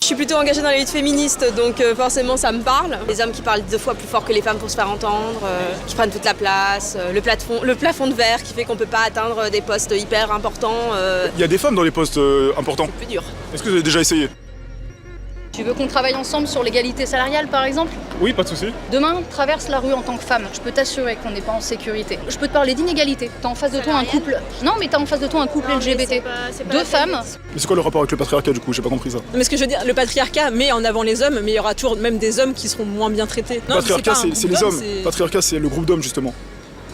Je suis plutôt engagée dans les luttes féministes, donc forcément ça me parle. Les hommes qui parlent 2 fois plus fort que les femmes pour se faire entendre, qui prennent toute la place, le plafond de verre qui fait qu'on ne peut pas atteindre des postes hyper importants. Il y a des femmes dans les postes importants. C'est plus dur. Est-ce que vous avez déjà essayé? Tu veux qu'on travaille ensemble sur l'égalité salariale par exemple? Oui, pas de souci. Demain, traverse la rue en tant que femme. Je peux t'assurer qu'on n'est pas en sécurité. Je peux te parler d'inégalité. T'as en face de toi un couple. Non, mais t'as en face de toi un couple LGBT. Deux femmes. Mais c'est quoi le rapport avec le patriarcat du coup? J'ai pas compris ça. Mais ce que je veux dire, le patriarcat met en avant les hommes, mais il y aura toujours même des hommes qui seront moins bien traités. Le patriarcat, c'est les hommes. Le patriarcat, c'est le groupe d'hommes justement.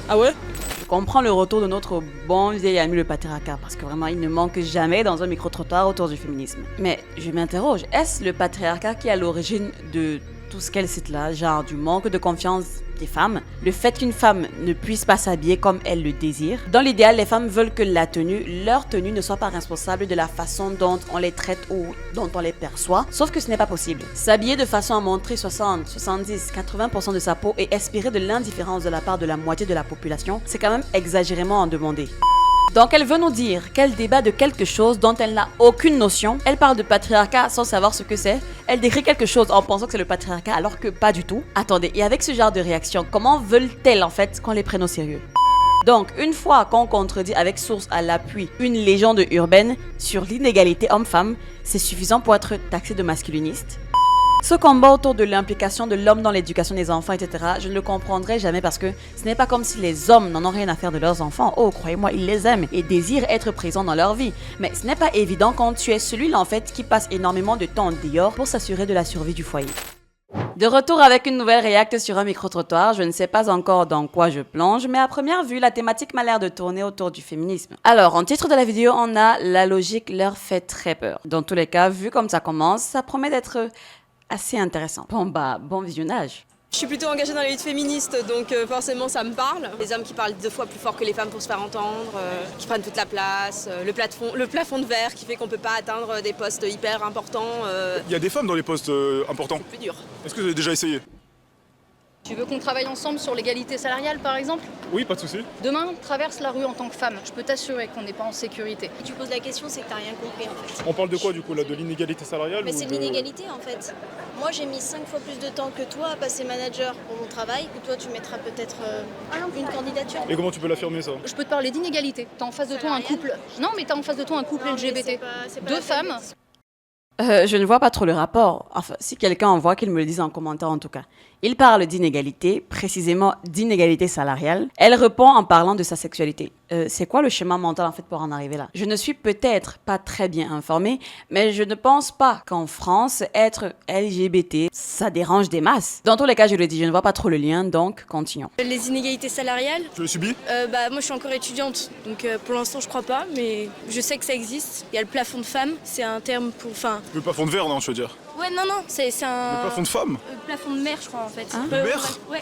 Ah ouais? Je comprends le retour de notre bon vieil ami le patriarcat, parce que vraiment il ne manque jamais dans un micro-trottoir autour du féminisme. Mais je m'interroge, est-ce le patriarcat qui est à l'origine de tout ce qu'elle cite là, genre du manque de confiance des femmes, le fait qu'une femme ne puisse pas s'habiller comme elle le désire? Dans l'idéal, les femmes veulent que leur tenue ne soit pas responsable de la façon dont on les traite ou dont on les perçoit, sauf que ce n'est pas possible. S'habiller de façon à montrer 60, 70, 80% de sa peau et espérer de l'indifférence de la part de la moitié de la population, c'est quand même exagérément en demander. Donc elle veut nous dire qu'elle débat de quelque chose dont elle n'a aucune notion. Elle parle de patriarcat sans savoir ce que c'est. Elle décrit quelque chose en pensant que c'est le patriarcat alors que pas du tout. Attendez, et avec ce genre de réaction, comment veulent-elles en fait qu'on les prenne au sérieux? Donc, une fois qu'on contredit avec source à l'appui une légende urbaine sur l'inégalité homme-femme, c'est suffisant pour être taxé de masculiniste. Ce combat autour de l'implication de l'homme dans l'éducation des enfants, etc., je ne le comprendrai jamais parce que ce n'est pas comme si les hommes n'en ont rien à faire de leurs enfants. Oh, croyez-moi, ils les aiment et désirent être présents dans leur vie. Mais ce n'est pas évident quand tu es celui-là, en fait, qui passe énormément de temps dehors pour s'assurer de la survie du foyer. De retour avec une nouvelle réacte sur un micro-trottoir, je ne sais pas encore dans quoi je plonge, mais à première vue, la thématique m'a l'air de tourner autour du féminisme. Alors, en titre de la vidéo, on a « La logique leur fait très peur ». Dans tous les cas, vu comme ça commence, ça promet d'être assez intéressant. Bon visionnage. Je suis plutôt engagée dans les luttes féministes, donc forcément ça me parle. Les hommes qui parlent 2 fois plus fort que les femmes pour se faire entendre, qui prennent toute la place, le plafond de verre qui fait qu'on ne peut pas atteindre des postes hyper importants. Il y a des femmes dans les postes importants. C'est plus dur. Est-ce que vous avez déjà essayé? Tu veux qu'on travaille ensemble sur l'égalité salariale par exemple? Oui, pas de souci. Demain, traverse la rue en tant que femme. Je peux t'assurer qu'on n'est pas en sécurité. Si tu poses la question, c'est que t'as rien compris en fait. On parle de quoi du coup là? De l'inégalité salariale? Mais ou c'est de de l'inégalité en fait. Moi j'ai mis 5 fois plus de temps que toi à passer manager pour mon travail, que toi tu mettras peut-être une candidature. Et comment tu peux l'affirmer ça? Je peux te parler d'inégalité. T'as en face de toi un couple. Non, mais t'as en face de toi un couple Non, mais LGBT. c'est pas Deux la femmes. peine. Je ne vois pas trop le rapport. Enfin, si quelqu'un en voit, qu'il me le dise en commentaire en tout cas. Il parle d'inégalité, précisément d'inégalité salariale. Elle répond en parlant de sa sexualité. C'est quoi le schéma mental en fait pour en arriver là? Je ne suis peut-être pas très bien informée, mais je ne pense pas qu'en France, être LGBT, ça dérange des masses. Dans tous les cas, je le dis, je ne vois pas trop le lien, donc continuons. Les inégalités salariales, Tu le subis? moi je suis encore étudiante, donc pour l'instant je crois pas, mais je sais que ça existe. Il y a le plafond de femme, c'est un terme pour... Enfin, Le plafond de verre, non, je veux dire. ouais non, c'est un... Le plafond de femme? plafond de mer je crois en fait. De verre? Ouais.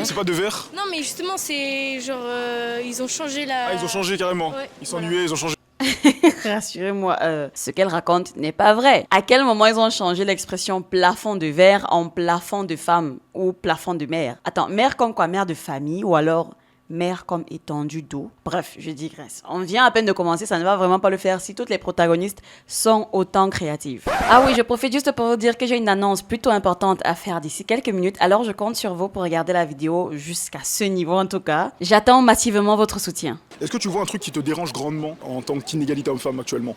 C'est pas de verre? Non mais justement c'est genre, ils ont changé la... Ah, ils ont changé carrément. Ouais, Ils s'ennuyaient, ils ont changé. Rassurez-moi, ce qu'elle raconte n'est pas vrai. À quel moment ils ont changé l'expression plafond de verre en plafond de femme ou plafond de mère? Attends, mère comme quoi? Mère de famille ou alors mère comme étendue d'eau? Bref, je digresse. On vient à peine de commencer, ça ne va vraiment pas le faire si toutes les protagonistes sont autant créatives. Ah oui, je profite juste pour vous dire que j'ai une annonce plutôt importante à faire d'ici quelques minutes, alors je compte sur vous pour regarder la vidéo jusqu'à ce niveau en tout cas. J'attends massivement votre soutien. Est-ce que tu vois un truc qui te dérange grandement en tant qu'inégalité homme-femme actuellement?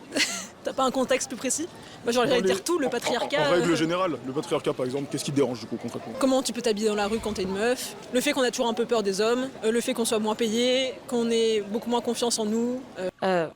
T'as pas un contexte plus précis? Moi j'allais dire tout, le patriarcat. En règle générale, le patriarcat par exemple, qu'est-ce qui te dérange du coup concrètement? Comment tu peux t'habiller dans la rue quand t'es une meuf? Le fait qu'on a toujours un peu peur des hommes, le fait qu'on soit moins payé, qu'on ait beaucoup moins confiance en nous.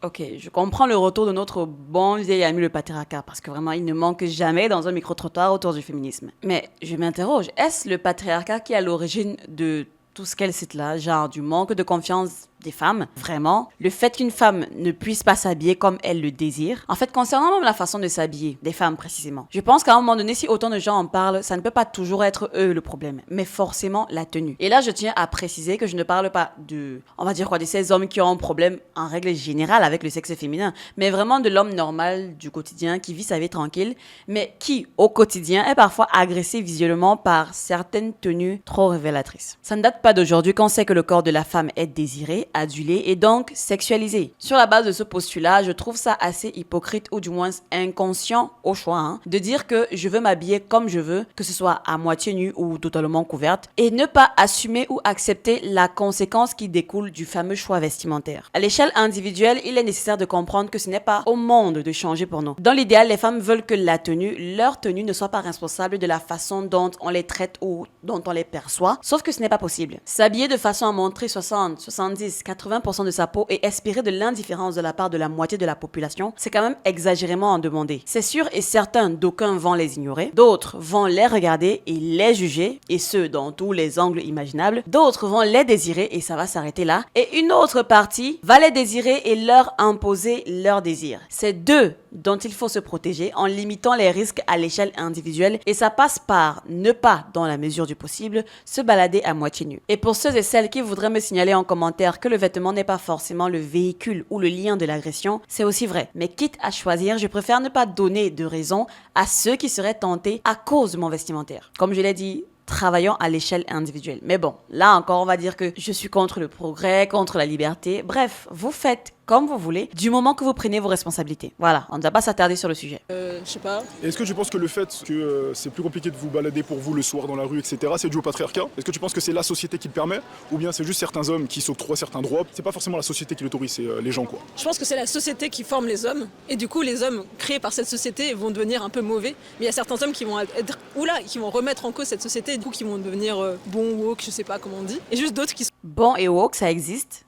Ok, je comprends le retour de notre bon vieil ami le patriarcat, parce que vraiment il ne manque jamais dans un micro-trottoir autour du féminisme. Mais je m'interroge, est-ce le patriarcat qui est à l'origine de tout ce qu'elle cite là, genre du manque de confiance des femmes, vraiment, le fait qu'une femme ne puisse pas s'habiller comme elle le désire. En fait, concernant même la façon de s'habiller, des femmes précisément, je pense qu'à un moment donné, si autant de gens en parlent, ça ne peut pas toujours être eux le problème, mais forcément la tenue. Et là, je tiens à préciser que je ne parle pas de, on va dire quoi, de ces hommes qui ont un problème en règle générale avec le sexe féminin, mais vraiment de l'homme normal du quotidien qui vit sa vie tranquille, mais qui, au quotidien, est parfois agressé visuellement par certaines tenues trop révélatrices. Ça ne date pas d'aujourd'hui qu'on sait que le corps de la femme est désiré, été adulée et donc sexualisée. Sur la base de ce postulat, je trouve ça assez hypocrite ou du moins inconscient au choix, de dire que je veux m'habiller comme je veux, que ce soit à moitié nue ou totalement couverte, et ne pas assumer ou accepter la conséquence qui découle du fameux choix vestimentaire. À l'échelle individuelle, il est nécessaire de comprendre que ce n'est pas au monde de changer pour nous. Dans l'idéal, les femmes veulent que leur tenue ne soit pas responsable de la façon dont on les traite ou dont on les perçoit, sauf que ce n'est pas possible. S'habiller de façon à montrer 60, 70, 80% de sa peau et espérer de l'indifférence de la part de la moitié de la population, c'est quand même exagérément en demander. C'est sûr et certain, d'aucuns vont les ignorer, d'autres vont les regarder et les juger, et ce, dans tous les angles imaginables, d'autres vont les désirer et ça va s'arrêter là, et une autre partie va les désirer et leur imposer leurs désirs. C'est d'eux dont il faut se protéger en limitant les risques à l'échelle individuelle, et ça passe par ne pas, dans la mesure du possible, se balader à moitié nu. Et pour ceux et celles qui voudraient me signaler en commentaire que le vêtement n'est pas forcément le véhicule ou le lien de l'agression, c'est aussi vrai. Mais quitte à choisir, je préfère ne pas donner de raison à ceux qui seraient tentés à cause de mon vestimentaire. Comme je l'ai dit, travaillons à l'échelle individuelle. Mais bon, là encore, on va dire que je suis contre le progrès, contre la liberté. Bref, vous faites comme vous voulez, du moment que vous prenez vos responsabilités. Voilà, on ne va pas s'attarder sur le sujet. Je sais pas. Est-ce que tu penses que le fait que c'est plus compliqué de vous balader pour vous le soir dans la rue, etc., c'est dû au patriarcat? Est-ce que tu penses que c'est la société qui le permet? Ou bien c'est juste certains hommes qui s'octroient certains droits? C'est pas forcément la société qui l'autorise, c'est les gens, quoi. Je pense que c'est la société qui forme les hommes. Et du coup, les hommes créés par cette société vont devenir un peu mauvais. Mais il y a certains hommes qui vont être, qui vont remettre en cause cette société, et du coup, qui vont devenir bons, woke, je sais pas comment on dit. Et juste d'autres qui sont... Bon et woke, ça existe.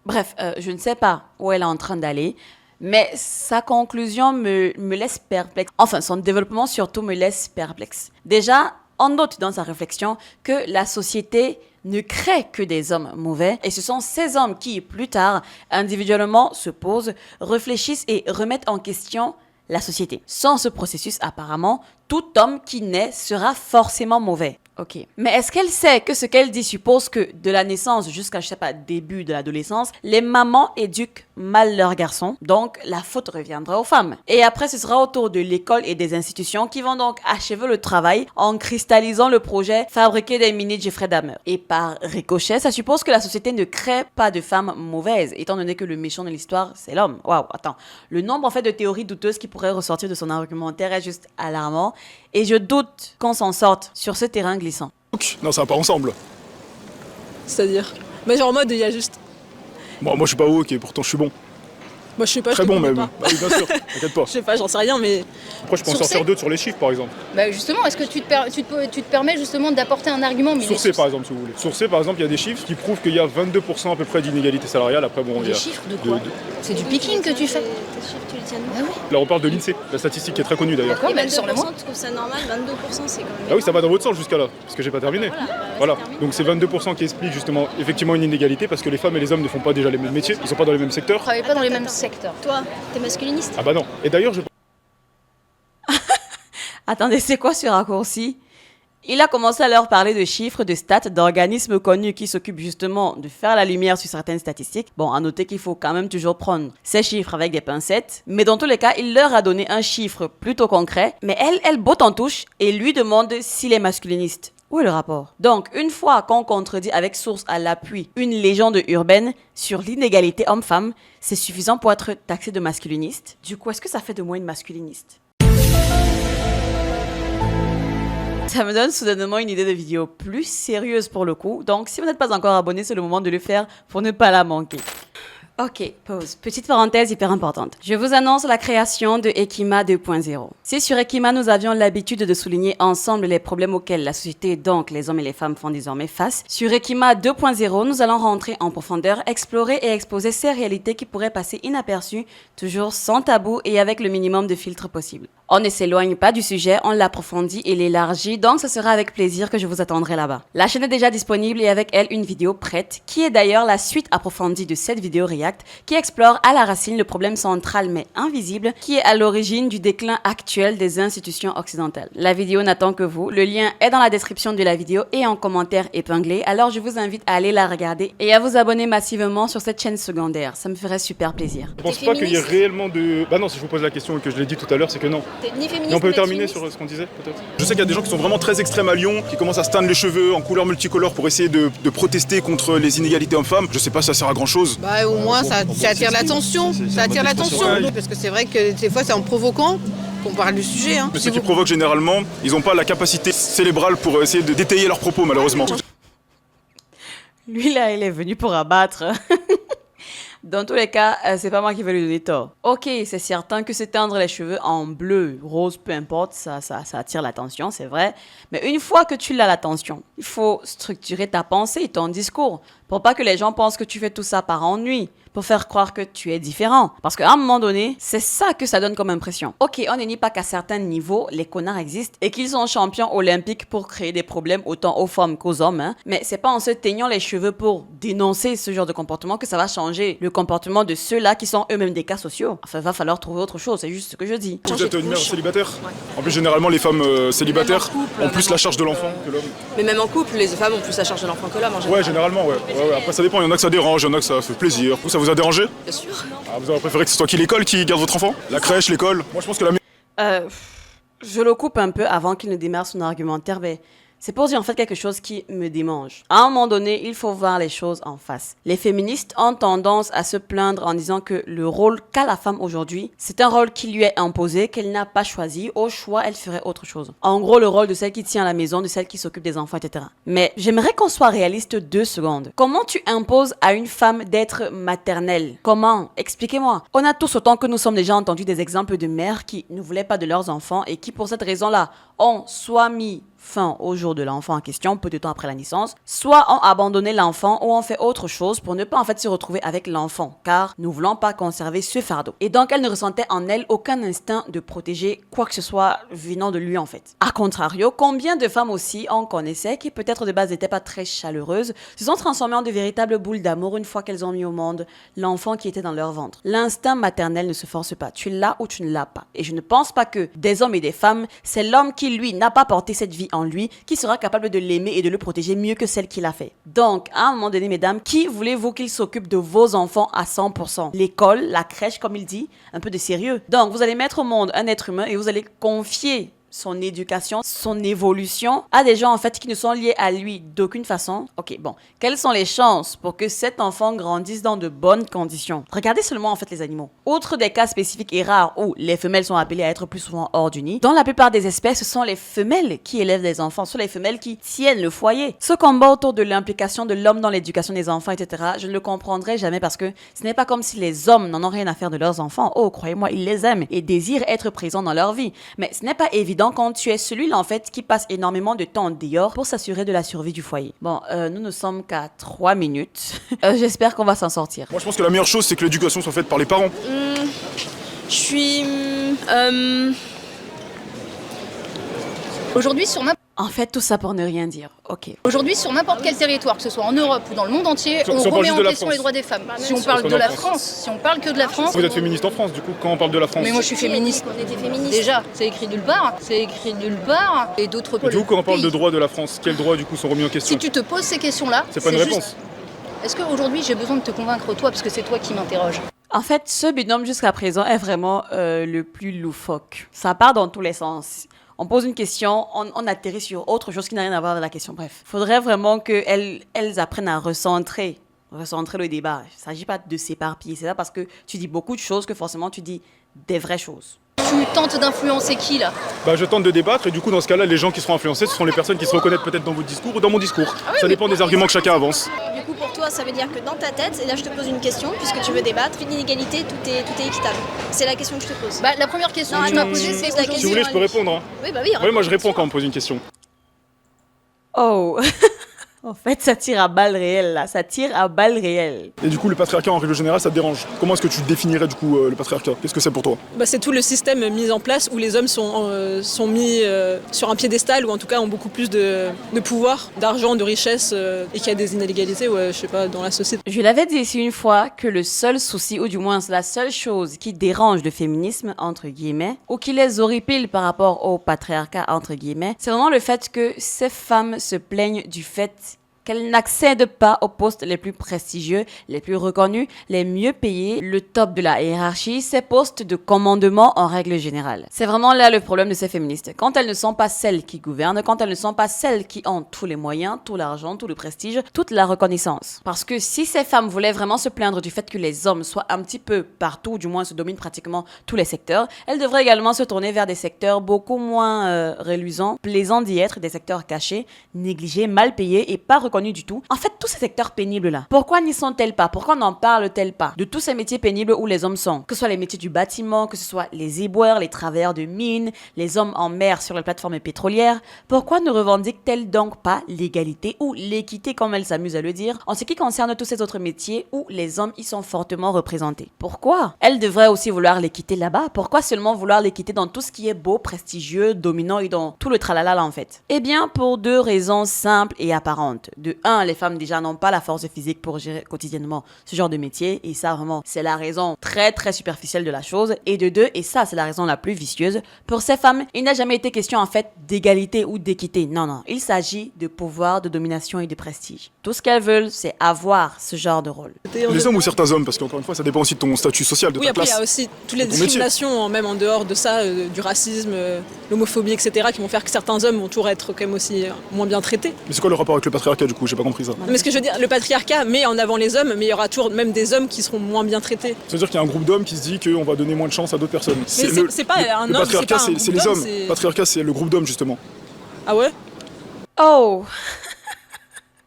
Bref, je ne sais pas où elle est en train d'aller, mais sa conclusion me laisse perplexe. Enfin, son développement surtout me laisse perplexe. Déjà, on note dans sa réflexion que la société ne crée que des hommes mauvais, et ce sont ces hommes qui, plus tard, individuellement se posent, réfléchissent et remettent en question la société. Sans ce processus, apparemment, tout homme qui naît sera forcément mauvais. Ok. Mais est-ce qu'elle sait que ce qu'elle dit suppose que de la naissance jusqu'à, je sais pas, début de l'adolescence, les mamans éduquent mal leurs garçons, donc la faute reviendra aux femmes. Et après, ce sera au tour de l'école et des institutions qui vont donc achever le travail en cristallisant le projet fabriquer des mini Jeffrey Dahmer. Et par ricochet, ça suppose que la société ne crée pas de femmes mauvaises, étant donné que le méchant de l'histoire, c'est l'homme. Waouh, attends. Le nombre en fait de théories douteuses qui pourraient ressortir de son argumentaire est juste alarmant, et je doute qu'on s'en sorte sur ce terrain glissant. Non, ça va pas ensemble. C'est-à-dire... Mais genre en mode, il y a juste... Bon, moi je suis pas woke et pourtant je suis bon. Moi je sais pas, Très je bon te connais même. pas. Bah oui, bien sûr, t'inquiète pas. Je sais pas, j'en sais rien, mais... Après je peux en Sourcé. sortir 2 sur les chiffres par exemple. Bah justement, est-ce que tu te permets justement d'apporter un argument, mais Sourcé par exemple si vous voulez. Sourcé par exemple, il y a des chiffres qui prouvent qu'il y a 22% à peu près d'inégalité salariale. Après bon, il y Des a... chiffres de quoi? C'est du picking que tu fais. Tes chiffres, tu les tiens de Ah oui. Là on parle de l'INSEE, la statistique qui est très connue d'ailleurs. D'accord, Et mais elle sort le 22%, moi. tu trouves ça normal? 22%, c'est quand même... Ah oui, ça va dans votre sens jusqu'à là, parce que j'ai pas terminé. Voilà, donc c'est 22% qui explique justement effectivement une inégalité parce que les femmes et les hommes ne font pas déjà les mêmes métiers, ils sont pas dans les mêmes secteurs. Travaille pas dans les mêmes secteurs. Toi, t'es masculiniste? Ah bah non. Et d'ailleurs, je Attendez, c'est quoi ce raccourci? Il a commencé à leur parler de chiffres, de stats, d'organismes connus qui s'occupent justement de faire la lumière sur certaines statistiques. Bon, à noter qu'il faut quand même toujours prendre ces chiffres avec des pincettes. Mais dans tous les cas, il leur a donné un chiffre plutôt concret. Mais elle botte en touche et lui demande s'il est masculiniste. Où est le rapport? Donc, une fois qu'on contredit avec source à l'appui une légende urbaine sur l'inégalité homme-femme, c'est suffisant pour être taxé de masculiniste. Du coup, est-ce que ça fait de moi une masculiniste? Ça me donne soudainement une idée de vidéo plus sérieuse pour le coup. Donc, si vous n'êtes pas encore abonné, c'est le moment de le faire pour ne pas la manquer. Ok, pause. Petite parenthèse hyper importante. Je vous annonce la création de Ekima 2.0. Si sur Ekima, nous avions l'habitude de souligner ensemble les problèmes auxquels la société, donc les hommes et les femmes, font désormais face, sur Ekima 2.0, nous allons rentrer en profondeur, explorer et exposer ces réalités qui pourraient passer inaperçues, toujours sans tabou et avec le minimum de filtres possible. On ne s'éloigne pas du sujet, on l'approfondit et l'élargit, donc ce sera avec plaisir que je vous attendrai là-bas. La chaîne est déjà disponible et avec elle une vidéo prête, qui est d'ailleurs la suite approfondie de cette vidéo React, qui explore à la racine le problème central mais invisible, qui est à l'origine du déclin actuel des institutions occidentales. La vidéo n'attend que vous, le lien est dans la description de la vidéo et en commentaire épinglé, alors je vous invite à aller la regarder et à vous abonner massivement sur cette chaîne secondaire, ça me ferait super plaisir. pense pas qu'il y ait réellement de... Bah non, si je vous pose la question et que je l'ai dit tout à l'heure, c'est que non. T'es ni féministe. Et on peut ni terminer féministe. sur ce qu'on disait peut-être. Je sais qu'il y a des gens qui sont vraiment très extrêmes à Lyon, qui commencent à se teindre les cheveux en couleur multicolore pour essayer de protester contre les inégalités hommes-femmes. Je sais pas si ça sert à grand chose. Bah au moins ça attire l'attention. Ça attire l'attention. Parce que c'est vrai que des fois c'est en provoquant qu'on parle du sujet. Mais ceux qui provoquent généralement, ils n'ont pas la capacité cérébrale pour essayer de détailler leurs propos malheureusement. Lui, là, il est venu pour abattre. Dans tous les cas, c'est pas moi qui vais lui donner tort. Ok, c'est certain que se teindre les cheveux en bleu, rose, peu importe, ça attire l'attention, c'est vrai. Mais une fois que tu l'as l'attention, il faut structurer ta pensée, ton discours, pour pas que les gens pensent que tu fais tout ça par ennui, pour faire croire que tu es différent. Parce qu'à un moment donné, c'est ça que ça donne comme impression. Ok, on ne nie pas qu'à certains niveaux, les connards existent et qu'ils sont champions olympiques pour créer des problèmes autant aux femmes qu'aux hommes. Hein. Mais c'est pas en se teignant les cheveux pour dénoncer ce genre de comportement que ça va changer le comportement de ceux-là qui sont eux-mêmes des cas sociaux. Enfin, va falloir trouver autre chose, c'est juste ce que je dis. Vous êtes une mère célibataire. En plus, généralement, les femmes célibataires ont plus la charge de l'enfant que l'homme. Mais même en couple, les femmes ont plus la charge de l'enfant que l'homme en général. Ouais, généralement, ouais. Après, ça dépend. Il y en a que ça dérange, il y en a que ça fait plaisir. Vous, ça vous a dérangé? Bien sûr. Ah, vous auriez préféré que ce soit qui l'école qui garde votre enfant? La crèche, l'école? Moi, je pense que la Je le coupe un peu avant qu'il ne démarre son argumentaire, mais c'est pour dire en fait quelque chose qui me démange. À un moment donné, il faut voir les choses en face. Les féministes ont tendance à se plaindre en disant que le rôle qu'a la femme aujourd'hui, c'est un rôle qui lui est imposé, qu'elle n'a pas choisi. Au choix, elle ferait autre chose. En gros, le rôle de celle qui tient la maison, de celle qui s'occupe des enfants, etc. Mais j'aimerais qu'on soit réaliste 2 secondes. Comment tu imposes à une femme d'être maternelle? Comment? Expliquez-moi. On a tous, autant que nous sommes, déjà entendu des exemples de mères qui ne voulaient pas de leurs enfants et qui, pour cette raison-là, ont soit mis fin au jour de l'enfant en question, peu de temps après la naissance, soit ont abandonné l'enfant ou ont fait autre chose pour ne pas en fait se retrouver avec l'enfant, car nous ne voulons pas conserver ce fardeau. Et donc elle ne ressentait en elle aucun instinct de protéger quoi que ce soit venant de lui en fait. A contrario, combien de femmes aussi on connaissait qui peut-être de base n'étaient pas très chaleureuses, se sont transformées en de véritables boules d'amour une fois qu'elles ont mis au monde l'enfant qui était dans leur ventre. L'instinct maternel ne se force pas, tu l'as ou tu ne l'as pas. Et je ne pense pas que des hommes et des femmes, c'est l'homme qui lui n'a pas porté cette vie en lui, qui sera capable de l'aimer et de le protéger mieux que celle qu'il a fait. Donc, à un moment donné, mesdames, qui voulez-vous qu'il s'occupe de vos enfants à 100%? L'école, la crèche, comme il dit, un peu de sérieux. Donc, vous allez mettre au monde un être humain et vous allez confier son éducation, son évolution à des gens en fait qui ne sont liés à lui d'aucune façon. Ok, bon, quelles sont les chances pour que cet enfant grandisse dans de bonnes conditions? Regardez seulement en fait les animaux. Outre des cas spécifiques et rares où les femelles sont appelées à être plus souvent hors du nid, dans la plupart des espèces, ce sont les femelles qui élèvent des enfants, ce sont les femelles qui tiennent le foyer. Ce combat autour de l'implication de l'homme dans l'éducation des enfants, etc., je ne le comprendrai jamais parce que ce n'est pas comme si les hommes n'en ont rien à faire de leurs enfants. Oh, croyez-moi, ils les aiment et désirent être présents dans leur vie. Mais ce n'est pas évident quand tu es celui-là en fait qui passe énormément de temps dehors pour s'assurer de la survie du foyer. Bon, nous ne sommes qu'à 3 minutes. J'espère qu'on va s'en sortir. Moi, je pense que la meilleure chose, c'est que l'éducation soit faite par les parents. Je suis... Aujourd'hui, sur En fait, tout ça pour ne rien dire. Ok. Aujourd'hui, sur n'importe quel territoire, que ce soit en Europe ou dans le monde entier, Si on on parle remet juste en de la question France. les droits des femmes. Si on Parce parle qu'on de est en la France. France, si on parle que de la France... Vous êtes féministe en France, du coup, quand on parle de la France. Mais moi, je suis féministe. On était féministes. Déjà, c'est écrit nulle part. C'est écrit nulle part. Et d'autres Et du coup, quand on parle de pays. droits de la France, quels droits, du coup, sont remis en question? Si tu te poses ces questions-là, C'est pas une juste- réponse. Est-ce qu'aujourd'hui, j'ai besoin de te convaincre toi, parce que c'est toi qui m'interroge? En fait, ce binôme jusqu'à présent est vraiment le plus loufoque. Ça part dans tous les sens. On pose une question, on atterrit sur autre chose qui n'a rien à voir avec la question. Bref, faudrait vraiment qu'elles apprennent à recentrer le débat. Il ne s'agit pas de s'éparpiller. C'est ça parce que tu dis beaucoup de choses que forcément tu dis des vraies choses. Tu tentes d'influencer qui, là? Bah, je tente de débattre et du coup, dans ce cas-là, les gens qui seront influencés, ce sont les personnes qui se reconnaissent peut-être dans votre discours ou dans mon discours. Ça dépend des arguments que chacun avance. Du coup, pour toi, ça veut dire que dans ta tête, et là je te pose une question, puisque tu veux débattre, l'inégalité, tout est équitable. C'est la question que je te pose. Bah, la première question que tu m'as posée, c'est pose la aujourd'hui... Si vous voulez, je peux répondre. Hein. Oui, bah oui. Ouais, moi, je réponds quand on me pose une question. Oh En fait, ça tire à balles réelles, là. Ça tire à balles réelles. Et du coup, le patriarcat, en règle générale, ça te dérange. Comment est-ce que tu définirais, du coup, le patriarcat? Qu'est-ce que c'est pour toi? Bah, c'est tout le système mis en place où les hommes sont mis sur un piédestal ou en tout cas ont beaucoup plus de pouvoir, d'argent, de richesse et qu'il y a des inégalités, ouais, je sais pas, dans la société. Je l'avais dit ici une fois que le seul souci, ou du moins la seule chose qui dérange le féminisme, entre guillemets, ou qui les horripile par rapport au patriarcat, entre guillemets, c'est vraiment le fait que ces femmes se plaignent du fait qu'elles n'accèdent pas aux postes les plus prestigieux, les plus reconnus, les mieux payés, le top de la hiérarchie, ces postes de commandement en règle générale. C'est vraiment là le problème de ces féministes. Quand elles ne sont pas celles qui gouvernent, quand elles ne sont pas celles qui ont tous les moyens, tout l'argent, tout le prestige, toute la reconnaissance. Parce que si ces femmes voulaient vraiment se plaindre du fait que les hommes soient un petit peu partout, du moins se dominent pratiquement tous les secteurs, elles devraient également se tourner vers des secteurs beaucoup moins reluisants, plaisants d'y être, des secteurs cachés, négligés, mal payés et pas reconnus du tout. En fait, tous ces secteurs pénibles-là, pourquoi n'y sont-elles pas? Pourquoi n'en parlent-elles pas? De tous ces métiers pénibles où les hommes sont, que ce soit les métiers du bâtiment, que ce soit les éboueurs, les travailleurs de mines, les hommes en mer sur les plateformes pétrolières, pourquoi ne revendiquent-elles donc pas l'égalité ou l'équité, comme elles s'amusent à le dire, en ce qui concerne tous ces autres métiers où les hommes y sont fortement représentés? Pourquoi? Elles devraient aussi vouloir l'équité là-bas. Pourquoi seulement vouloir l'équité dans tout ce qui est beau, prestigieux, dominant et dans tout le tralala là en fait? Eh bien, pour deux raisons simples et apparentes. De un, les femmes déjà n'ont pas la force physique pour gérer quotidiennement ce genre de métier, et ça vraiment, c'est la raison très très superficielle de la chose. Et de deux, et ça c'est la raison la plus vicieuse, pour ces femmes, il n'a jamais été question en fait d'égalité ou d'équité. Non, non, il s'agit de pouvoir, de domination et de prestige. Tout ce qu'elles veulent, c'est avoir ce genre de rôle. Les hommes ou certains hommes, parce qu'encore une fois, ça dépend aussi de ton statut social, de ta après, place. il y a aussi toutes les discriminations, même en dehors de ça, du racisme, l'homophobie, etc., qui vont faire que certains hommes vont toujours être quand même aussi moins bien traités. Mais c'est quoi le rapport avec le patriarcat du coup? J'ai pas compris ça. Mais ce que je veux dire, le patriarcat met en avant les hommes, mais il y aura toujours même des hommes qui seront moins bien traités. C'est-à-dire qu'il y a un groupe d'hommes qui se dit qu'on va donner moins de chance à d'autres personnes. Mais c'est pas un homme, le patriarcat, c'est pas un c'est groupe les hommes. d'hommes, Le patriarcat, c'est le groupe d'hommes justement. Ah ouais? Oh!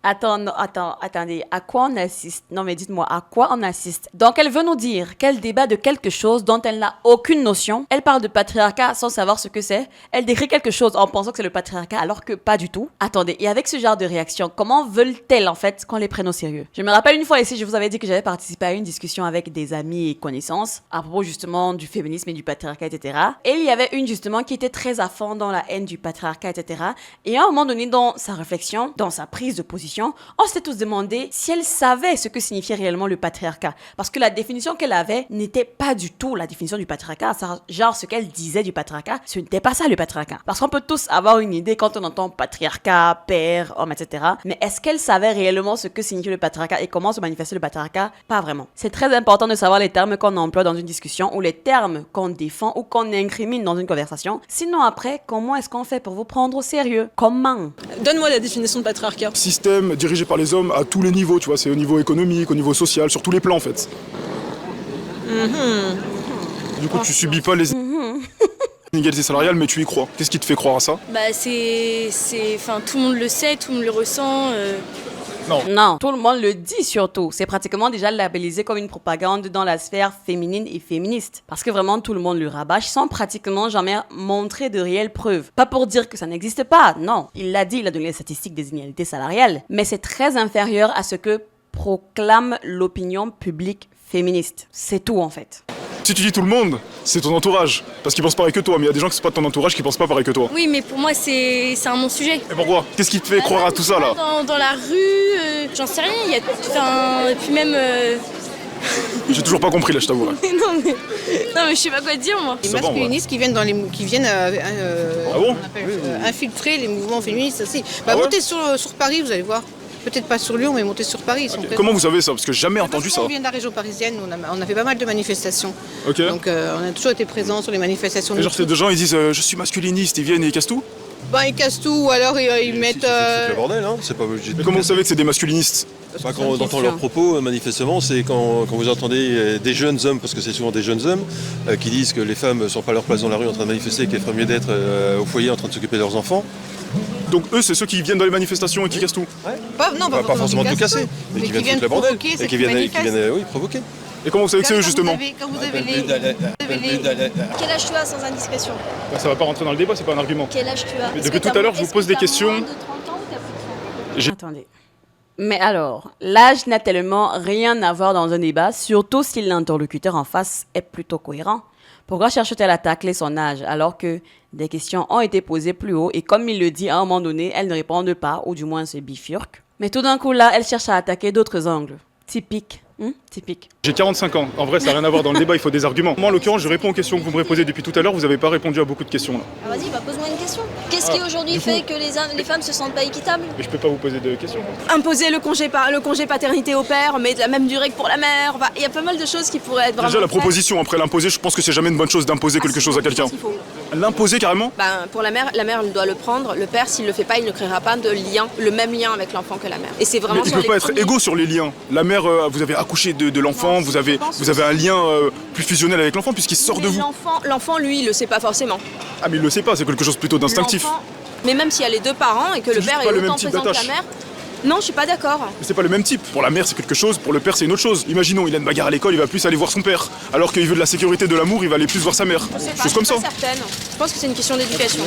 Attendez, à quoi on assiste? Non mais dites-moi, à quoi on assiste? Donc elle veut nous dire qu'elle débat de quelque chose dont elle n'a aucune notion. Elle parle de patriarcat sans savoir ce que c'est. Elle décrit quelque chose en pensant que c'est le patriarcat alors que pas du tout. Attendez, et avec ce genre de réaction, comment veulent-elles en fait qu'on les prenne au sérieux? Je me rappelle une fois ici, je vous avais dit que j'avais participé à une discussion avec des amis et connaissances à propos justement du féminisme et du patriarcat, etc. Et il y avait une justement qui était très à fond dans la haine du patriarcat, etc. Et à un moment donné, dans sa réflexion, dans sa prise de position, on s'est tous demandé si elle savait ce que signifiait réellement le patriarcat. Parce que la définition qu'elle avait n'était pas du tout la définition du patriarcat. Genre, ce qu'elle disait du patriarcat, ce n'était pas ça le patriarcat. Parce qu'on peut tous avoir une idée quand on entend patriarcat, père, homme, etc. Mais est-ce qu'elle savait réellement ce que signifiait le patriarcat et comment se manifestait le patriarcat? Pas vraiment. C'est très important de savoir les termes qu'on emploie dans une discussion ou les termes qu'on défend ou qu'on incrimine dans une conversation. Sinon après, comment est-ce qu'on fait pour vous prendre au sérieux? Comment? Donne-moi la définition de patriarcat. Système dirigé par les hommes à tous les niveaux, tu vois, c'est au niveau économique, au niveau social, sur tous les plans en fait. Du coup, tu subis pas les inégalités salariales, mais tu y crois. Qu'est-ce qui te fait croire à ça? Bah enfin, tout le monde le sait, tout le monde le ressent. Non, tout le monde le dit surtout. C'est pratiquement déjà labellisé comme une propagande dans la sphère féminine et féministe. Parce que vraiment tout le monde le rabâche sans pratiquement jamais montrer de réelles preuves. Pas pour dire que ça n'existe pas, non. Il l'a dit, il a donné les statistiques des inégalités salariales. Mais c'est très inférieur à ce que proclame l'opinion publique féministe. C'est tout en fait. Si tu dis tout le monde, c'est ton entourage. Parce qu'ils pensent pareil que toi, mais il y a des gens qui sont pas de ton entourage qui pensent pas pareil que toi. Oui, mais pour moi, c'est un non-sujet. Et pourquoi? Qu'est-ce qui te fait croire à tout ça là? Dans la rue, j'en sais rien, il y a... Enfin, et puis même... J'ai toujours pas compris là, je t'avoue. non, mais je sais pas quoi dire moi. Les masculinistes qui viennent infiltrer les mouvements féministes aussi. Montez sur Paris, vous allez voir. Peut-être pas sur Lyon, mais montez sur Paris. Comment vous savez ça? Parce que j'ai jamais entendu ça. On vient de la région parisienne, on a fait pas mal de manifestations. Ok. Donc on a toujours été présents sur les manifestations. Et genre, c'est des gens, ils disent je suis masculiniste, ils viennent et ils cassent tout? Ils cassent tout, ou alors ils mettent. C'est le bordel, hein. C'est pas obligé. Mais comment vous savez que c'est des masculinistes? Quand on entend leurs propos, manifestement, c'est quand vous entendez des jeunes hommes, parce que c'est souvent des jeunes hommes, qui disent que les femmes ne sont pas à leur place dans la rue en train de manifester, qu'elles feraient mieux d'être au foyer en train de s'occuper de leurs enfants. Donc eux, c'est ceux qui viennent dans les manifestations et qui cassent tout? Pas forcément tout casser, mais qui viennent foutre le bordel et qui viennent provoquer. Et comment vous savez que c'est eux justement? Quand vous avez les... Quel âge tu as sans indiscrétion? Ça va pas rentrer dans le débat, c'est pas un argument. Quel âge tu as? Mais depuis tout à l'heure, je vous pose des questions. Moins de 30 ans ou t'as plus de 30 ans? Attendez. Mais alors, l'âge n'a tellement rien à voir dans un débat, surtout si l'interlocuteur en face est plutôt cohérent. Pourquoi cherche-t-elle à tacler son âge alors que des questions ont été posées plus haut et comme il le dit à un moment donné, elle ne répond pas ou du moins se bifurque. Mais tout d'un coup là, elle cherche à attaquer d'autres angles. Typique Typique. J'ai 45 ans. En vrai, ça n'a rien à voir dans le débat, il faut des arguments. Moi, en l'occurrence, je réponds aux questions que vous me posées depuis tout à l'heure. Vous n'avez pas répondu à beaucoup de questions là. Ah, vas-y, pose-moi une question. Qu'est-ce qui aujourd'hui fait que les femmes se sentent pas équitables? Mais je peux pas vous poser de questions. Imposer le congé paternité au père, mais de la même durée que pour la mère. Enfin, il y a pas mal de choses qui pourraient être vraiment Déjà, la faites. proposition, après l'imposer, je pense que c'est jamais une bonne chose d'imposer quelque chose à quelqu'un. Il faut. L'imposer carrément? Pour la mère, elle doit le prendre. Le père, s'il le fait pas, il ne créera pas de lien, le même lien avec l'enfant que la mère. Et c'est vraiment. Mais il peut pas être égaux sur les liens. La mère, vous avez accouché de l'enfant, vous avez un lien plus fusionnel avec l'enfant puisqu'il sort de vous. L'enfant, lui, il le sait pas forcément. Ah mais il le sait pas, c'est quelque chose plutôt d'instinctif. Mais même s'il y a les deux parents et que le père est autant présent que la mère. Non, je suis pas d'accord. Mais c'est pas le même type. Pour la mère, c'est quelque chose, pour le père, c'est une autre chose. Imaginons, il a une bagarre à l'école, il va plus aller voir son père. Alors qu'il veut de la sécurité, de l'amour, il va aller plus voir sa mère. Chose comme ça. Je suis pas certaine. Je pense que c'est une question d'éducation.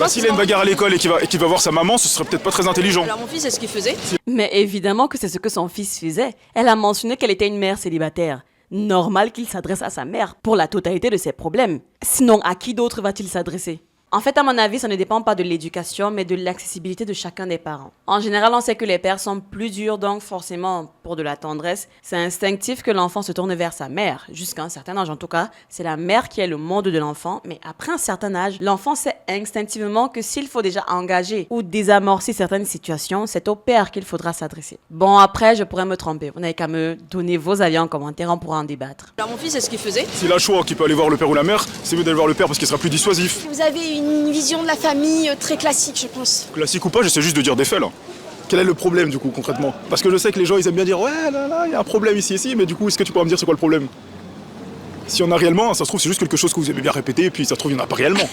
S'il a une bagarre à l'école et qu'il va voir sa maman, ce serait peut-être pas très intelligent. Alors mon fils, c'est ce qu'il faisait. Mais évidemment que c'est ce que son fils faisait. Elle a mentionné qu'elle était une mère célibataire. Normal qu'il s'adresse à sa mère pour la totalité de ses problèmes. Sinon, à qui d'autre va-t-il s'adresser? En fait, à mon avis, ça ne dépend pas de l'éducation, mais de l'accessibilité de chacun des parents. En général, on sait que les pères sont plus durs, donc forcément, pour de la tendresse, c'est instinctif que l'enfant se tourne vers sa mère. Jusqu'à un certain âge, en tout cas, c'est la mère qui est le monde de l'enfant, mais après un certain âge, l'enfant sait instinctivement que s'il faut déjà engager ou désamorcer certaines situations, c'est au père qu'il faudra s'adresser. Bon, après, je pourrais me tromper. Vous n'avez qu'à me donner vos avis en commentaire, on pourra en débattre. Alors mon fils, c'est ce qu'il faisait. S'il a le choix qu'il peut aller voir le père ou la mère, c'est mieux d'aller voir le père parce qu'il sera plus dissuasif. Vous avez une vision de la famille très classique, je pense. Classique ou pas, j'essaie juste de dire des faits là. Quel est le problème du coup concrètement? Parce que je sais que les gens ils aiment bien dire ouais là il y a un problème ici, mais du coup est-ce que tu pourras me dire c'est quoi le problème? Si on a réellement, ça se trouve c'est juste quelque chose que vous aimez bien répéter et puis ça se trouve il n'y en a pas réellement.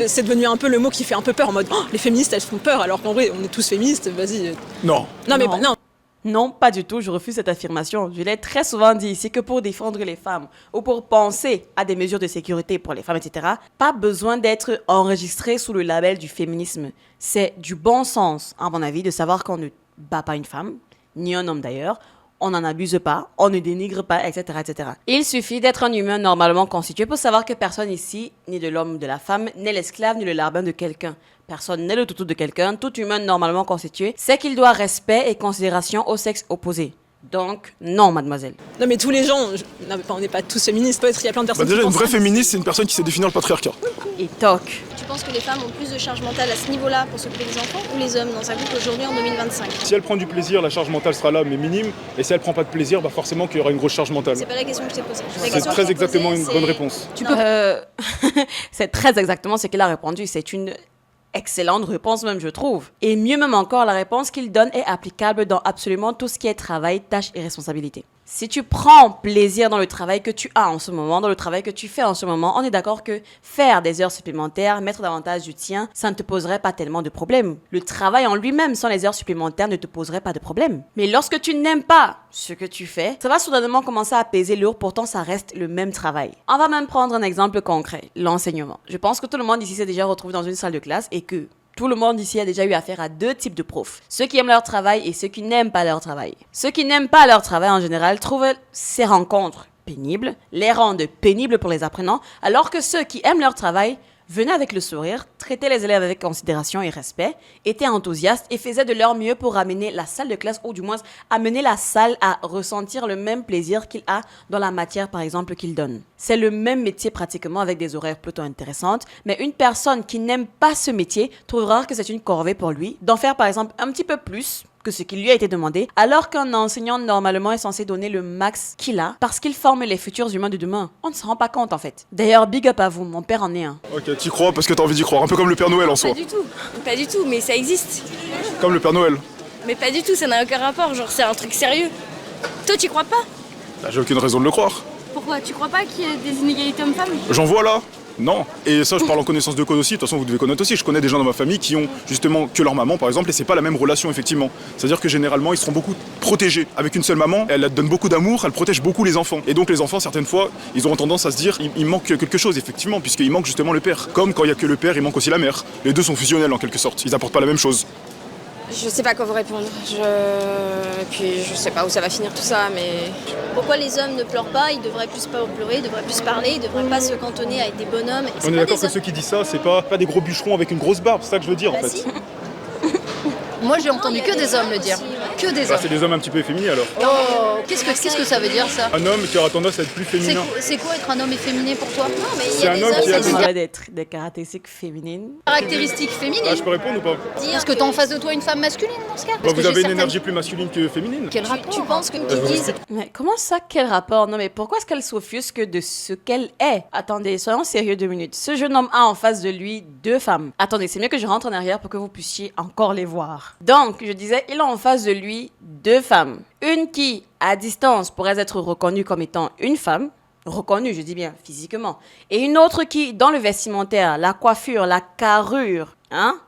C'est devenu un peu le mot qui fait un peu peur en mode oh, les féministes elles font peur alors qu'en vrai on est tous féministes, vas-y. Non. Non mais non. Non, pas du tout, je refuse cette affirmation. Je l'ai très souvent dit ici que pour défendre les femmes ou pour penser à des mesures de sécurité pour les femmes, etc., pas besoin d'être enregistré sous le label du féminisme. C'est du bon sens, à mon avis, de savoir qu'on ne bat pas une femme, ni un homme d'ailleurs, on n'en abuse pas, on ne dénigre pas, etc., etc. Il suffit d'être un humain normalement constitué pour savoir que personne ici, ni de l'homme, de la femme, n'est l'esclave, ni le larbin de quelqu'un. Personne n'est le toutou de quelqu'un, tout humain normalement constitué, c'est qu'il doit respect et considération au sexe opposé. Donc, non, mademoiselle. Non mais tous les gens, on n'est pas tous féministes, peut-être il y a plein de personnes Déjà qui une pensent vraie ça. féministe c'est une personne qui sait définir le patriarcat. Et toc. Tu penses que les femmes ont plus de charge mentale à ce niveau-là pour s'occuper des enfants ou les hommes dans un couple aujourd'hui en 2025? Si elle prend du plaisir, la charge mentale sera là mais minime, et si elle prend pas de plaisir, bah forcément qu'il y aura une grosse charge mentale. C'est pas la question que je t'ai posée. C'est très exactement une bonne réponse. C'est très exactement ce qu'il a répondu. C'est une excellente réponse même, je trouve. Et mieux même encore, la réponse qu'il donne est applicable dans absolument tout ce qui est travail, tâches et responsabilités. Si tu prends plaisir dans le travail que tu as en ce moment, dans le travail que tu fais en ce moment, on est d'accord que faire des heures supplémentaires, mettre davantage du tien, ça ne te poserait pas tellement de problèmes. Le travail en lui-même, sans les heures supplémentaires, ne te poserait pas de problème. Mais lorsque tu n'aimes pas ce que tu fais, ça va soudainement commencer à peser lourd, pourtant ça reste le même travail. On va même prendre un exemple concret, l'enseignement. Je pense que tout le monde ici s'est déjà retrouvé dans une salle de classe et que tout le monde ici a déjà eu affaire à deux types de profs. Ceux qui aiment leur travail et ceux qui n'aiment pas leur travail. Ceux qui n'aiment pas leur travail en général trouvent ces rencontres pénibles, les rendent pénibles pour les apprenants, alors que ceux qui aiment leur travail venaient avec le sourire, traitaient les élèves avec considération et respect, étaient enthousiastes et faisaient de leur mieux pour amener la salle de classe, ou du moins amener la salle à ressentir le même plaisir qu'il a dans la matière, par exemple, qu'il donne. C'est le même métier pratiquement avec des horaires plutôt intéressantes, mais une personne qui n'aime pas ce métier trouvera que c'est une corvée pour lui d'en faire, par exemple, un petit peu plus que ce qui lui a été demandé, alors qu'un enseignant normalement est censé donner le max qu'il a parce qu'il forme les futurs humains de demain. On ne se rend pas compte en fait. D'ailleurs, big up à vous, mon père en est un. Ok, t'y crois parce que t'as envie d'y croire, un peu comme le Père Noël en soi. Pas du tout, mais ça existe. Comme le Père Noël. Mais pas du tout, ça n'a aucun rapport, genre c'est un truc sérieux. Toi, tu crois pas? Bah, j'ai aucune raison de le croire. Pourquoi? Tu crois pas qu'il y a des inégalités hommes-femmes? J'en vois là. Non. Et ça, je parle en connaissance de cause aussi. De toute façon, vous devez connaître aussi. Je connais des gens dans ma famille qui ont justement que leur maman, par exemple, et c'est pas la même relation, effectivement. C'est-à-dire que généralement, ils seront beaucoup protégés. Avec une seule maman, elle donne beaucoup d'amour, elle protège beaucoup les enfants. Et donc, les enfants, certaines fois, ils auront tendance à se dire, il manque quelque chose, effectivement, puisqu'il manque justement le père. Comme quand il y a que le père, il manque aussi la mère. Les deux sont fusionnels en quelque sorte. Ils apportent pas la même chose. Je sais pas quoi vous répondre. Et puis je sais pas où ça va finir tout ça, mais... Pourquoi les hommes ne pleurent pas? Ils devraient plus pleurer, ils devraient plus parler, ils devraient pas se cantonner à être des bonhommes. On est d'accord que ceux qui disent ça, c'est pas des gros bûcherons avec une grosse barbe, c'est ça que je veux dire en fait. Si. Moi, j'ai entendu Non, que des hommes le dire. aussi, ouais. Que des Bah, hommes. c'est des hommes un petit peu efféminés alors. Oh, qu'est-ce que ça veut dire ça? Un homme qui aura tendance à être plus féminin. C'est quoi être un homme efféminé pour toi? Non, mais il y C'est a un des homme qui a hommes, des- ça Ça va être des caractéristiques féminines. Caractéristiques féminines. Ah, je peux répondre ou pas? Parce que t'as en face de toi une femme masculine dans ce cas. Bah, Parce vous que avez j'ai une certaines- énergie plus masculine que féminine. Quel rapport? Tu penses qu'ils disent Mais comment ça, quel rapport? Non, mais pourquoi est-ce qu'elle s'offusque de ce qu'elle est? Attendez, soyons sérieux 2 minutes. Ce jeune homme a en face de lui 2 femmes. Attendez, c'est mieux que je rentre en arrière pour que vous puissiez encore les voir. Donc, je disais, il a en face de lui 2 femmes. Une qui, à distance, pourrait être reconnue comme étant une femme. Reconnue, je dis bien, physiquement. Et une autre qui, dans le vestimentaire, la coiffure, la carrure,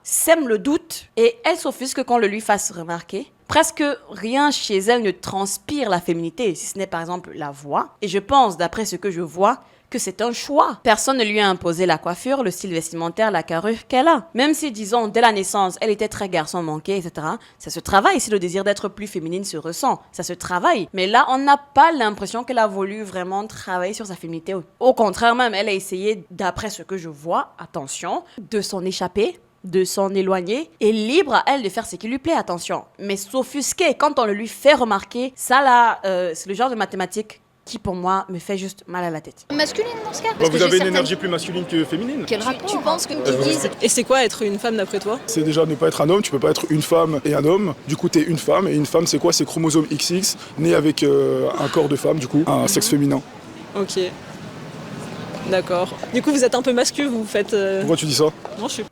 sème le doute. Et elle s'offusque qu'on le lui fasse remarquer. Presque rien chez elle ne transpire la féminité, si ce n'est par exemple la voix. Et je pense, d'après ce que je vois, que c'est un choix. Personne ne lui a imposé la coiffure, le style vestimentaire, la carrure qu'elle a. Même si, disons, dès la naissance, elle était très garçon manqué, etc. Ça se travaille si le désir d'être plus féminine se ressent. Ça se travaille. Mais là, on n'a pas l'impression qu'elle a voulu vraiment travailler sur sa féminité. Au contraire même, elle a essayé, d'après ce que je vois, attention, de s'en échapper, de s'en éloigner, et libre à elle de faire ce qui lui plaît, attention. Mais s'offusquer quand on le lui fait remarquer, ça là, c'est le genre de mathématiques qui pour moi me fait juste mal à la tête. Masculine dans ce cas. Bah, Parce que vous j'ai avez une certaines- énergie plus masculine que féminine. Quel rapport? tu penses qu'ils disent Et c'est quoi être une femme d'après toi? C'est déjà ne pas être un homme, tu peux pas être une femme et un homme. Du coup, t'es une femme, et une femme, c'est quoi? C'est chromosome XX, né avec un corps de femme, du coup, un sexe féminin. Ok. D'accord. Du coup, vous êtes un peu masculin, vous faites... Pourquoi tu dis ça? Non, je suis...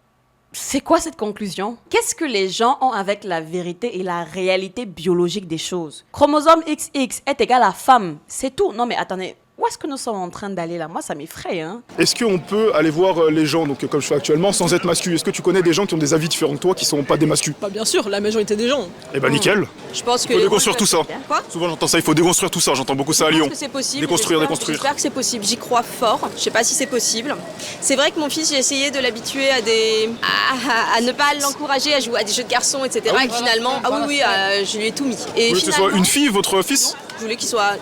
C'est quoi cette conclusion? Qu'est-ce que les gens ont avec la vérité et la réalité biologique des choses? Chromosome XX est égal à femme, c'est tout. Non mais attendez, où est-ce que nous sommes en train d'aller là? Moi ça m'effraie, hein. Est-ce qu'on peut aller voir les gens, donc comme je fais actuellement, sans être mascu? Est-ce que tu connais des gens qui ont des avis différents que toi, qui sont pas des mascus? Bah bien sûr, la majorité des gens. Eh ben nickel. Je pense que Il faut déconstruire tout ça. Quoi? Souvent j'entends ça, il faut déconstruire tout ça, j'entends beaucoup ça à Je Lyon. pense que c'est possible. Déconstruire, J'espère- déconstruire. J'espère que c'est possible. J'y crois fort. Je sais pas si c'est possible. C'est vrai que mon fils, j'ai essayé de l'habituer à ne pas l'encourager à jouer à des jeux de garçons, etc. Et finalement, je lui ai tout mis. Et Vous voulez que ce soit finalement, une fille, votre fils? je voulais qu'il soit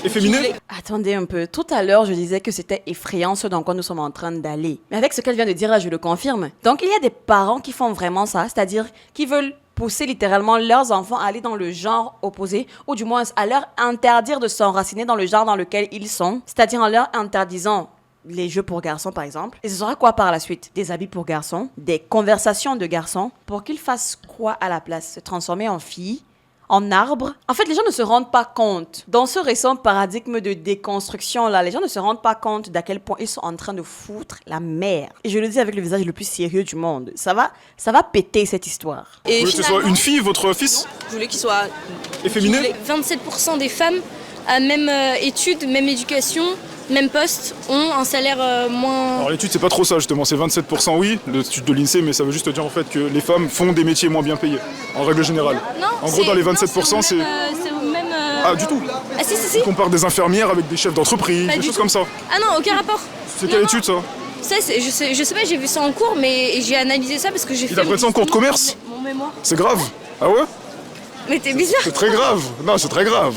Efféminé? Attendez un peu, tout à l'heure je disais que c'était effrayant ce dans quoi nous sommes en train d'aller. Mais avec ce qu'elle vient de dire là, je le confirme. Donc il y a des parents qui font vraiment ça, c'est-à-dire qui veulent pousser littéralement leurs enfants à aller dans le genre opposé, ou du moins à leur interdire de s'enraciner dans le genre dans lequel ils sont, c'est-à-dire en leur interdisant les jeux pour garçons par exemple. Et ce sera quoi par la suite? Des habits pour garçons, des conversations de garçons, pour qu'ils fassent quoi à la place? Se transformer en filles? En arbre. En fait, les gens ne se rendent pas compte. Dans ce récent paradigme de déconstruction, là, les gens ne se rendent pas compte d'à quel point ils sont en train de foutre la merde. Et je le dis avec le visage le plus sérieux du monde. Ça va péter cette histoire. Vous Et voulez que ce soit finalement, une fille, votre fils? je voulais qu'il soit Efféminé? 27% des femmes à même études, même éducation, même poste, ont un salaire moins... Alors l'étude c'est pas trop ça justement, c'est 27% oui, l'étude de l'INSEE, mais ça veut juste dire en fait que les femmes font des métiers moins bien payés, en règle générale. Non, En gros dans les 27% c'est... c'est au même... Ah du tout. Ah si. On compare des infirmières avec des chefs d'entreprise, Pas des du choses tout. comme ça. Ah non, aucun rapport. C'est quelle Non, étude ça? Ça, je sais pas, j'ai vu ça en cours, mais j'ai analysé ça parce que j'ai fait... t'apprennent ça en cours de commerce? Mon mémoire. C'est grave? Ah ouais? Mais t'es bizarre. C'est très grave. Non c'est très grave.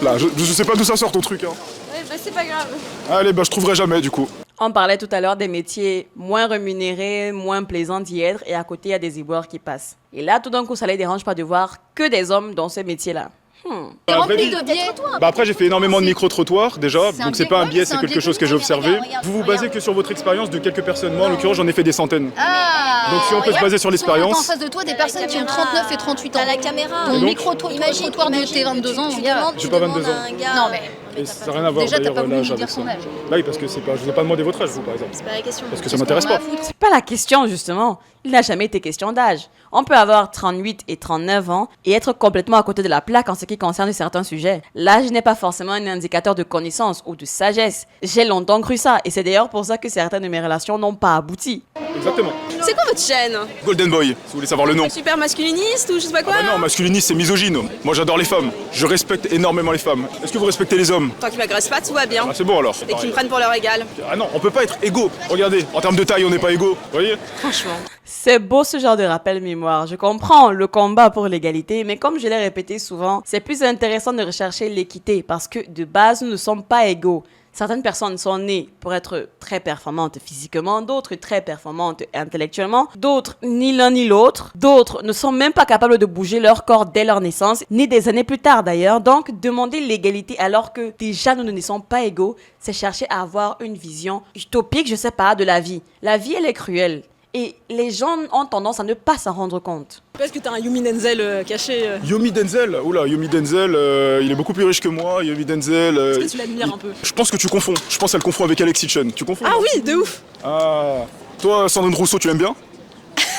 Là je sais pas d'où ça sort ton truc hein. Ouais, bah c'est pas grave. Allez bah je trouverai jamais du coup. On parlait tout à l'heure des métiers moins rémunérés, moins plaisants d'y être, et à côté, il y a des éboueurs qui passent. Et là, tout d'un coup, ça les dérange pas de voir que des hommes dans ces métiers-là. C'est Bah, rempli après, de biais. Bah après j'ai fait énormément de micro-trottoirs déjà, C'est un donc c'est biais, pas un ouais, biais, c'est c'est un quelque biais chose que j'ai observé. regarde, Vous vous basez regarde. que sur votre expérience de quelques personnes. Moi en l'occurrence j'en ai fait des centaines. Ah. Donc si on peut se baser sur T'as en l'expérience... face de toi des T'as la personnes qui ont caméra. 39 et 38 ans. T'as la caméra. Ton donc micro-trottoir de tes 22 ans, tu gars. demandes, J'ai tu pas demandes 22 à ans. un gars. Non mais Et ça n'a rien à voir déjà t'as d'ailleurs pas voulu l'âge nous avec dire ça. son âge. Bah oui parce que c'est pas, je vous ai pas demandé votre âge vous par exemple. C'est pas la question. Parce que ça m'intéresse pas. C'est pas la question, justement. Il n'a jamais été question d'âge. On peut avoir 38 et 39 ans et être complètement à côté de la plaque en ce qui concerne certains sujets. L'âge n'est pas forcément un indicateur de connaissance ou de sagesse. J'ai longtemps cru ça, et c'est d'ailleurs pour ça que certaines de mes relations n'ont pas abouti. Exactement. C'est quoi votre chaîne? Golden Boy, si vous voulez savoir le nom. Super masculiniste ou je sais pas quoi? Ah bah non, masculiniste c'est misogyne. Moi j'adore les femmes. Je respecte énormément les femmes. Est-ce que vous respectez les hommes? Tant qu'ils m'agressent pas, tout va bien. Ah c'est bon alors. Et qu'ils me prennent pour leur égal. Ah non, on peut pas être égaux. Regardez, en termes de taille on n'est pas égaux. Vous voyez? Franchement. C'est beau ce genre de rappel mémoire. Je comprends le combat pour l'égalité, mais comme je l'ai répété souvent, c'est plus intéressant de rechercher l'équité parce que de base, nous ne sommes pas égaux. Certaines personnes sont nées pour être très performantes physiquement, d'autres très performantes intellectuellement, d'autres ni l'un ni l'autre, d'autres ne sont même pas capables de bouger leur corps dès leur naissance, ni des années plus tard d'ailleurs. Donc, demander l'égalité alors que déjà nous ne naissons pas égaux, c'est chercher à avoir une vision utopique, je sais pas, de la vie. La vie, elle est cruelle. Et les gens ont tendance à ne pas s'en rendre compte. Est-ce que t'as un Yumi Denzel caché Yomi Denzel, oula, Yomi Denzel, il est beaucoup plus riche que moi. Yomi Denzel. Est-ce que tu l'admires un peu? Je pense que tu confonds. Je pense qu'elle confond avec Alex Hitchen. Tu confonds? Ah oui, de ouf. Ah. Toi, Sandrine Rousseau, tu l'aimes bien?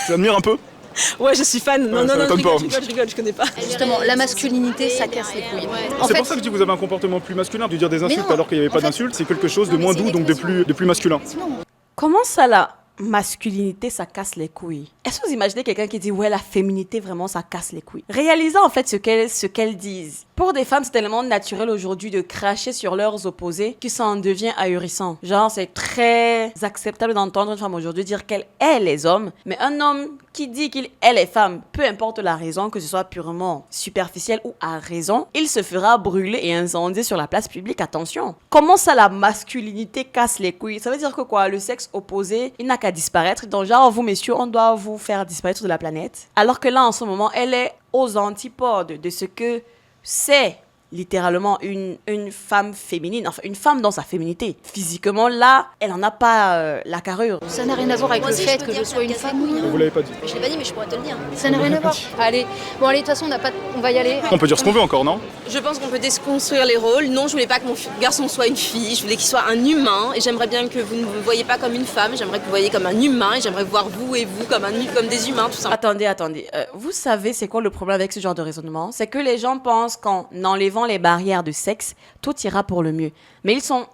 Tu l'admires un peu? Ouais, je suis fan. Non, ça non, m'étonne je rigole, je connais pas. Justement, la masculinité, ça casse les couilles. C'est pour ça que je dis que vous avez un comportement plus masculin, de dire des insultes alors qu'il n'y avait pas d'insultes. C'est quelque chose de moins doux, donc de plus masculin. Comment ça, la masculinité, ça casse les couilles? Est-ce que vous imaginez quelqu'un qui dit ouais, la féminité, vraiment, ça casse les couilles? Réalisez en fait ce qu'elles disent. Pour des femmes, c'est tellement naturel aujourd'hui de cracher sur leurs opposés que ça en devient ahurissant. Genre, c'est très acceptable d'entendre une femme aujourd'hui dire qu'elle est les hommes, mais un homme qui dit qu'il est les femmes, peu importe la raison, que ce soit purement superficielle ou à raison, il se fera brûler et incendier sur la place publique. Attention. Comment ça, la masculinité casse les couilles? Ça veut dire que quoi? Le sexe opposé, il n'a qu'à disparaître. Donc genre, vous messieurs, on doit vous faire disparaître de la planète. Alors que là, en ce moment, elle est aux antipodes de ce que c'est littéralement une femme féminine, enfin une femme dans sa féminité. Physiquement, là, elle n'en a pas la carrure. Ça n'a rien à voir avec Moi le aussi, fait je peux que je dire sois une ça casse femme. les couilles, hein. Vous l'avez pas dit. Je l'ai pas dit, mais je pourrais te le dire. Ça n'a rien à voir. Allez, bon allez, de toute façon, on va y aller. On peut dire ce qu'on veut encore, non? Je pense qu'on peut déconstruire les rôles. Non, je voulais pas que mon garçon soit une fille, je voulais qu'il soit un humain. Et j'aimerais bien que vous ne me voyez pas comme une femme, j'aimerais que vous voyez comme un humain. Et j'aimerais voir vous et vous comme des humains, tout ça. Attendez. Vous savez c'est quoi le problème avec ce genre de raisonnement? C'est que les gens pensent qu'en enlevant les barrières de sexe, tout ira pour le mieux. Mais ils sont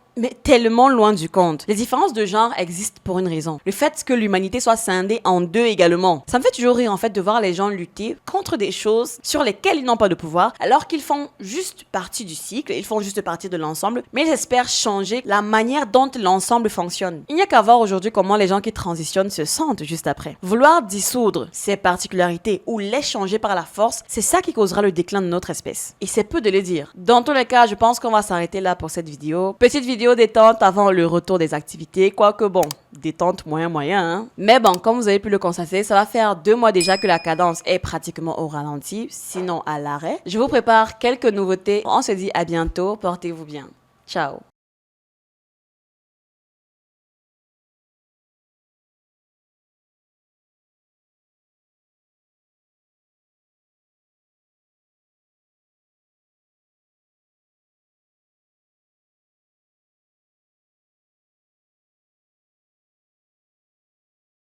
tellement loin du compte. Les différences de genre existent pour une raison. Le fait que l'humanité soit scindée en deux également. Ça me fait toujours rire en fait de voir les gens lutter contre des choses sur lesquelles ils n'ont pas de pouvoir, alors qu'ils font juste partie du cycle, ils font juste partie de l'ensemble, mais ils espèrent changer la manière dont l'ensemble fonctionne. Il n'y a qu'à voir aujourd'hui comment les gens qui transitionnent se sentent juste après. Vouloir dissoudre ces particularités ou les changer par la force, c'est ça qui causera le déclin de notre espèce. Et c'est peu de le dire. Dans tous les cas, je pense qu'on va s'arrêter là pour cette vidéo. Petite vidéo détente avant le retour des activités, quoique bon, détente moyen, hein. Mais bon, comme vous avez pu le constater, ça va faire 2 mois déjà que la cadence est pratiquement au ralenti, sinon à l'arrêt. Je vous prépare quelques nouveautés. On se dit à bientôt, portez-vous bien. Ciao.